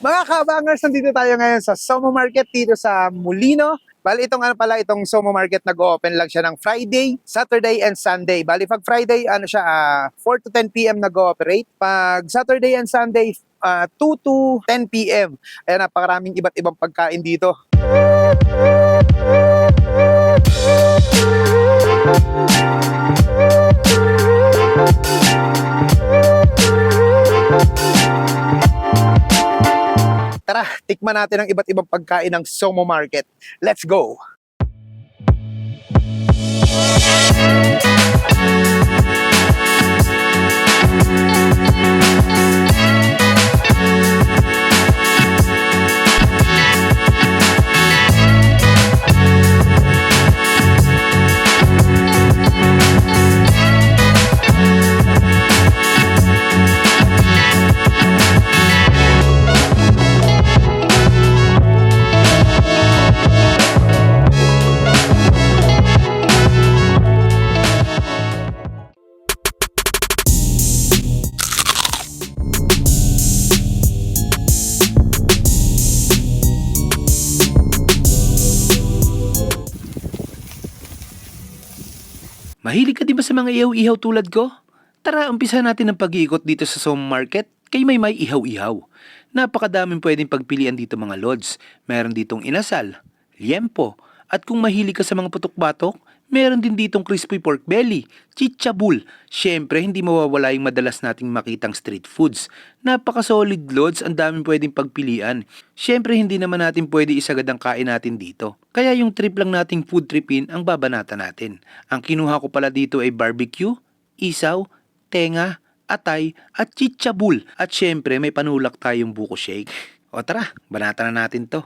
Mga kabangers, nandito tayo ngayon sa Somo Market dito sa Molino. Bali, itong Somo Market nag-open lang siya ng Friday, Saturday, and Sunday. Bali, pag Friday, 4 to 10 p.m. nag-ooperate. Pag Saturday and Sunday, 2 to 10 p.m. Ayan, napakaraming iba't ibang pagkain dito. Tara, tikman natin ang iba't ibang pagkain ng Somo Market. Let's go! Mahilig ka di ba sa mga ihaw-ihaw tulad ko? Tara, umpisa natin ang pag-iikot dito sa Somo Market kay may ihaw-ihaw. Napakadaming pwedeng pagpilian dito mga lods. Meron ditong inasal, liempo, at kung mahilig ka sa mga putok-batok, meron din ditong crispy pork belly, chichabul. Siyempre, hindi mawawala yung madalas nating makitang street foods. Napaka-solid lods, ang daming pwedeng pagpilian. Siyempre, hindi naman natin pwede isagad ang kain natin dito. Kaya yung trip lang nating food tripin ang babanata natin. Ang kinuha ko pala dito ay barbecue, isaw, tenga, atay, at chichabul. At syempre, may panulak tayong buko shake. O tara, banata na natin to.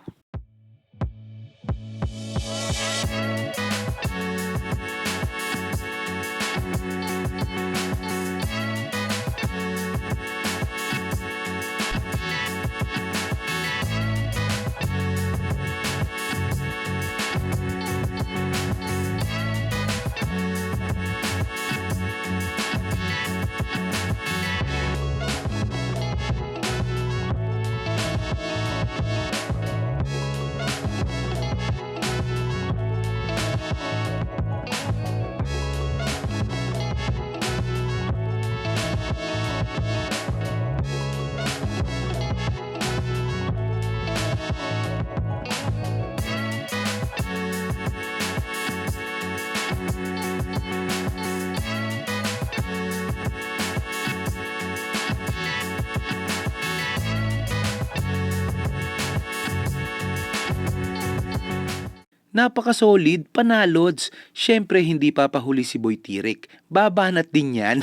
Napaka-solid, panalods. Siyempre, hindi papahuli si Boy Tirik. Babanat din yan.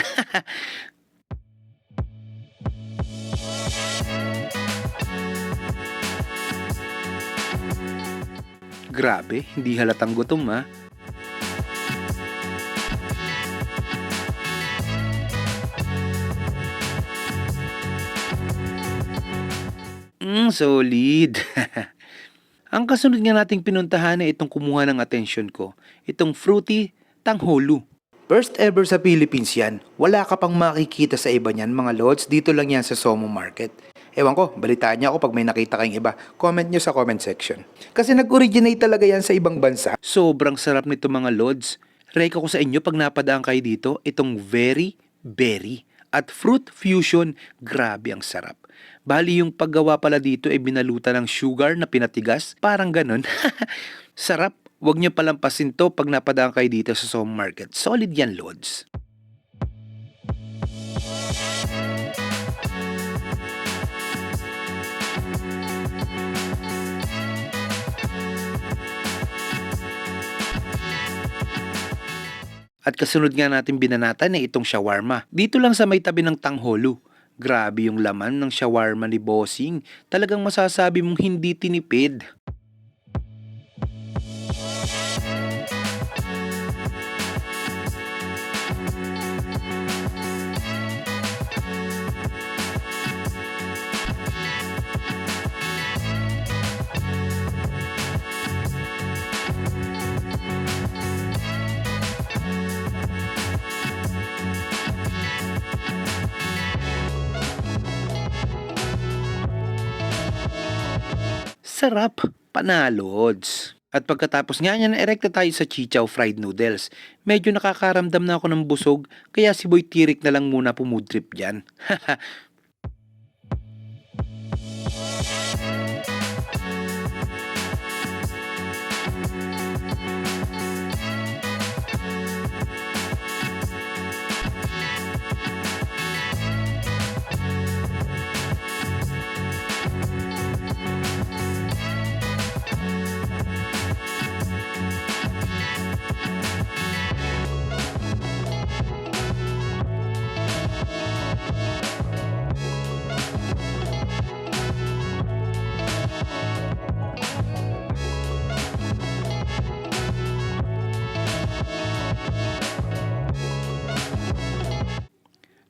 Grabe, hindi halatang gutom ha. Solid. Ang kasunod nga nating pinuntahan ay itong kumuha ng atensyon ko. Itong fruity tangholu. First ever sa Philippines yan. Wala ka pang makikita sa iba niyan mga lods. Dito lang yan sa Somo Market. Ewan ko, balitaan niya ako pag may nakita kayong iba. Comment nyo sa comment section. Kasi nag-originate talaga yan sa ibang bansa. Sobrang sarap nito mga lods. Reka ko sa inyo pag napadaan kayo dito, itong very berry at fruit fusion. Grabe ang sarap. Bali yung paggawa pala dito ay binalutan ng sugar na pinatigas. Parang ganun. Sarap. Huwag nyo palampasin to pag napadaan kayo dito sa Somo Market. Solid yan, lods. At kasunod nga natin binanatan ay itong shawarma. Dito lang sa may tabi ng tangholu. Grabe yung laman ng shawarma ni Bossing. Talagang masasabi mong hindi tinipid. Sarap, panalods. At pagkatapos nga niya, na-erekta tayo sa Chichaw Fried Noodles. Medyo nakakaramdam na ako ng busog, kaya si Boy Tirik na lang muna pumudrip dyan.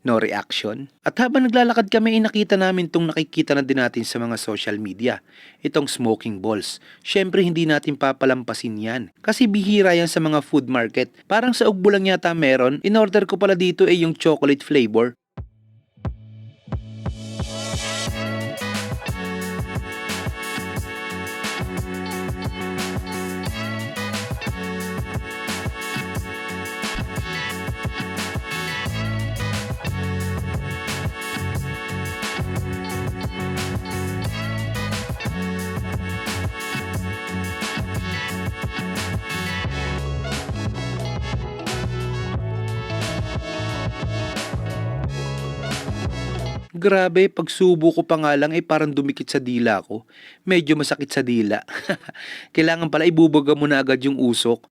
No reaction. At habang naglalakad kami, nakita namin tong nakikita na din natin sa mga social media. Itong smoking balls. Syempre hindi natin papalampasin yan. Kasi bihira yan sa mga food market. Parang sa Ugbo lang yata meron. In order ko pala dito ay yung chocolate flavor. Grabe, pagsubo ko pa nga lang parang dumikit sa dila ko. Medyo masakit sa dila. Kailangan pala ibubuga mo na agad yung usok.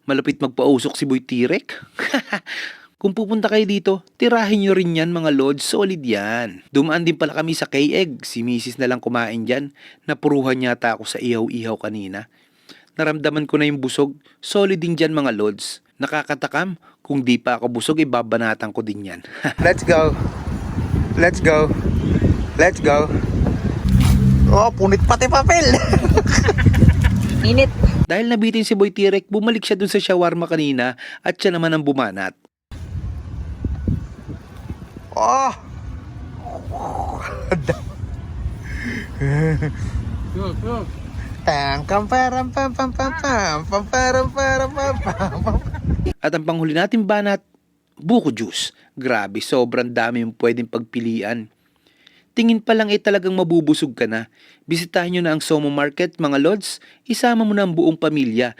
Malapit magpausok si Boy Tirek. Kung pupunta kayo dito, tirahin nyo rin yan mga lods, solid yan. Dumaan din pala kami sa K-Egg, si Mrs. na lang kumain dyan. Napuruhan yata ako sa ihaw-ihaw kanina. Naramdaman ko na yung busog, solid din dyan mga lods. Nakakatakam, kung di pa ako busog, ibabanatan ko din yan. Let's go. Let's go. Let's go. Oh, punit pati papel. Init. Dahil nabitin si Boy Tirek, bumalik siya dun sa shawarma kanina at siya naman ang bumanat. Oh. Tangkam param pam pam pam pam pam param param pam pam. At ang panghuli natin banat, buko juice. Grabe, sobrang dami yung pwedeng pagpilian. Tingin pa lang talagang mabubusog ka na. Bisitahin nyo na ang Somo Market mga lods, isama mo na ang buong pamilya.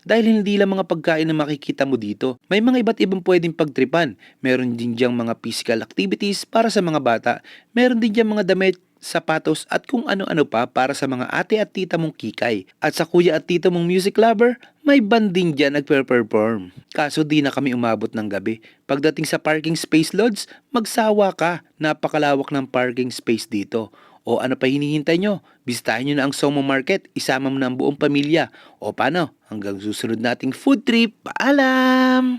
Dahil hindi lang mga pagkain na makikita mo dito, may mga iba't ibang pwedeng pagtripan. Meron din diyang mga physical activities para sa mga bata. Meron din diyang mga damit, sapatos at kung ano-ano pa para sa mga ate at tita mong kikay. At sa kuya at tita mong music lover, may band din dyan nagpe-perform. Kaso di na kami umabot ng gabi. Pagdating sa parking space lods, magsawa ka. Napakalawak ng parking space dito. O ano pa hinihintay nyo? Bisitahin nyo na ang Somo Market, isama mo na ang buong pamilya. O paano? Hanggang susunod nating food trip, paalam!